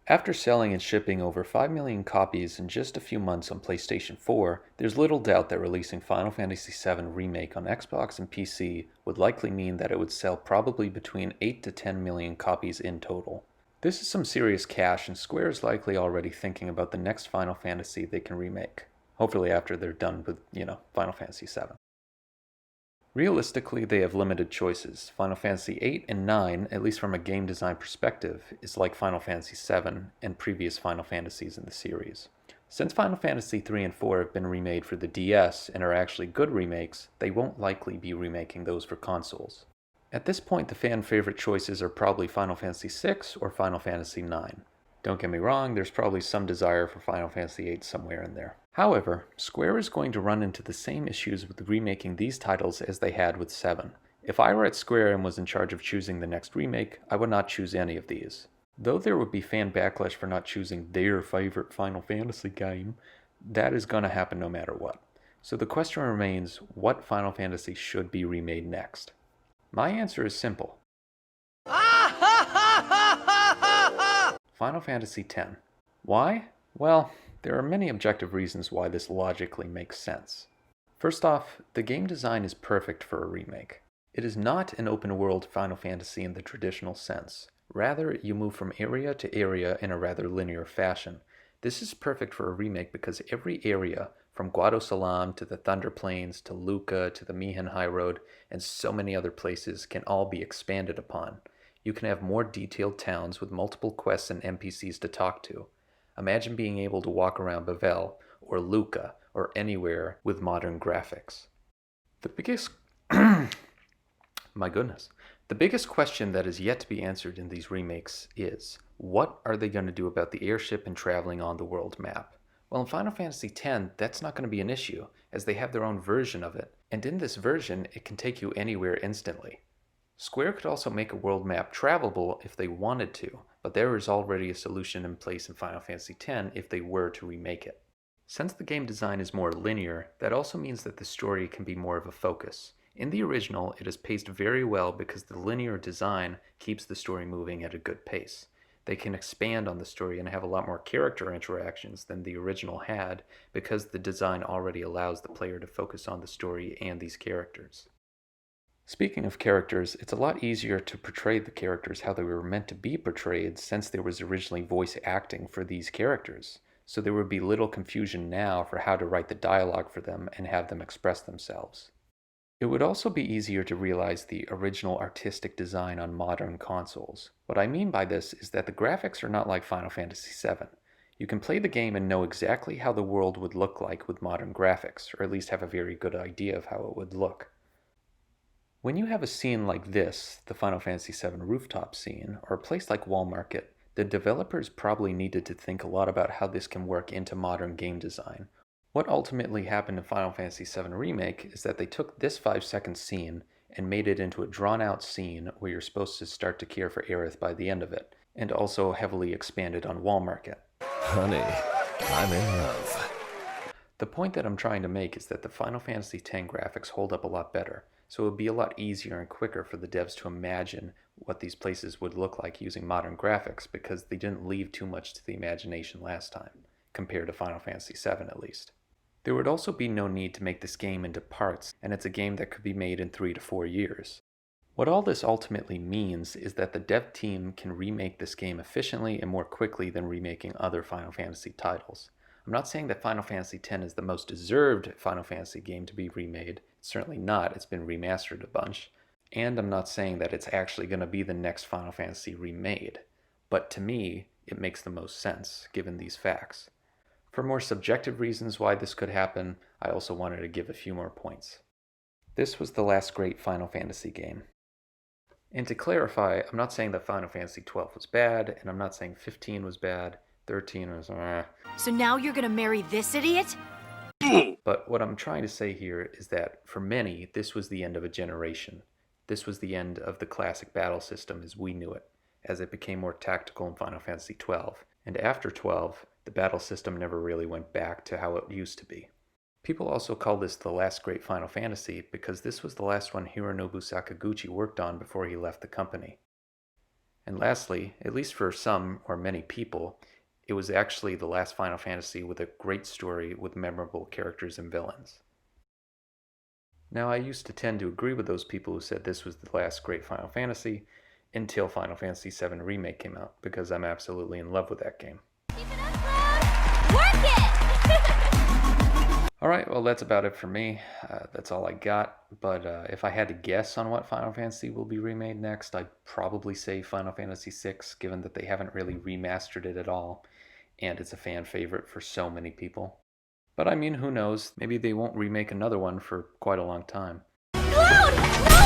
After selling and shipping over 5 million copies in just a few months on PlayStation 4, there's little doubt that releasing Final Fantasy VII Remake on Xbox and PC would likely mean that it would sell probably between 8 to 10 million copies in total. This is some serious cash, and Square is likely already thinking about the next Final Fantasy they can remake. Hopefully after they're done with, Final Fantasy VII. Realistically, they have limited choices. Final Fantasy VIII and IX, at least from a game design perspective, is like Final Fantasy VII and previous Final Fantasies in the series. Since Final Fantasy III and IV have been remade for the DS and are actually good remakes, they won't likely be remaking those for consoles. At this point, the fan favorite choices are probably Final Fantasy VI or Final Fantasy IX. Don't get me wrong, there's probably some desire for Final Fantasy VIII somewhere in there. However, Square is going to run into the same issues with remaking these titles as they had with 7. If I were at Square and was in charge of choosing the next remake, I would not choose any of these. Though there would be fan backlash for not choosing their favorite Final Fantasy game, that is going to happen no matter what. So the question remains, what Final Fantasy should be remade next? My answer is simple. Final Fantasy X. Why? Well, there are many objective reasons why this logically makes sense. First off, the game design is perfect for a remake. It is not an open-world Final Fantasy in the traditional sense. Rather, you move from area to area in a rather linear fashion. This is perfect for a remake because every area, from Guadosalam to the Thunder Plains to Luca to the Mihan High Road and so many other places, can all be expanded upon. You can have more detailed towns with multiple quests and NPCs to talk to. Imagine being able to walk around Bavel or Luca or anywhere with modern graphics. The biggest My goodness. The biggest question that is yet to be answered in these remakes is, what are they going to do about the airship and traveling on the world map? Well, in Final Fantasy X, that's not going to be an issue, as they have their own version of it, and in this version, it can take you anywhere instantly. Square could also make a world map travelable if they wanted to, but there is already a solution in place in Final Fantasy X if they were to remake it. Since the game design is more linear, that also means that the story can be more of a focus. In the original, it is paced very well because the linear design keeps the story moving at a good pace. They can expand on the story and have a lot more character interactions than the original had because the design already allows the player to focus on the story and these characters. Speaking of characters, it's a lot easier to portray the characters how they were meant to be portrayed since there was originally voice acting for these characters. So there would be little confusion now for how to write the dialogue for them and have them express themselves. It would also be easier to realize the original artistic design on modern consoles. What I mean by this is that the graphics are not like Final Fantasy VII. You can play the game and know exactly how the world would look like with modern graphics, or at least have a very good idea of how it would look. When you have a scene like this, the Final Fantasy VII rooftop scene, or a place like Wall Market, the developers probably needed to think a lot about how this can work into modern game design. What ultimately happened in Final Fantasy VII Remake is that they took this 5-second scene and made it into a drawn-out scene where you're supposed to start to care for Aerith by the end of it, and also heavily expanded on Wall Market. Honey, I'm in love. The point that I'm trying to make is that the Final Fantasy X graphics hold up a lot better, so it would be a lot easier and quicker for the devs to imagine what these places would look like using modern graphics because they didn't leave too much to the imagination last time, compared to Final Fantasy VII at least. There would also be no need to make this game into parts, and it's a game that could be made in 3 to 4 years. What all this ultimately means is that the dev team can remake this game efficiently and more quickly than remaking other Final Fantasy titles. I'm not saying that Final Fantasy X is the most deserved Final Fantasy game to be remade. It's certainly not. It's been remastered a bunch. And I'm not saying that it's actually going to be the next Final Fantasy remade. But to me, it makes the most sense, given these facts. For more subjective reasons why this could happen, I also wanted to give a few more points. This was the last great Final Fantasy game. And to clarify, I'm not saying that Final Fantasy XII was bad, and I'm not saying 15 was bad, 13 was So now you're gonna marry this idiot? But what I'm trying to say here is that for many, this was the end of a generation. This was the end of the classic battle system as we knew it, as it became more tactical in Final Fantasy XII. And after 12, the battle system never really went back to how it used to be. People also call this the last great Final Fantasy because this was the last one Hironobu Sakaguchi worked on before he left the company. And lastly, at least for some or many people, it was actually the last Final Fantasy with a great story with memorable characters and villains. Now, I used to tend to agree with those people who said this was the last great Final Fantasy until Final Fantasy VII Remake came out, because I'm absolutely in love with that game. Keep it up, Cloud! Work it! Alright, well that's about it for me. That's all I got, but if I had to guess on what Final Fantasy will be remade next, I'd probably say Final Fantasy VI, given that they haven't really remastered it at all, and it's a fan favorite for so many people. But I mean, who knows? Maybe they won't remake another one for quite a long time. Cloud! No!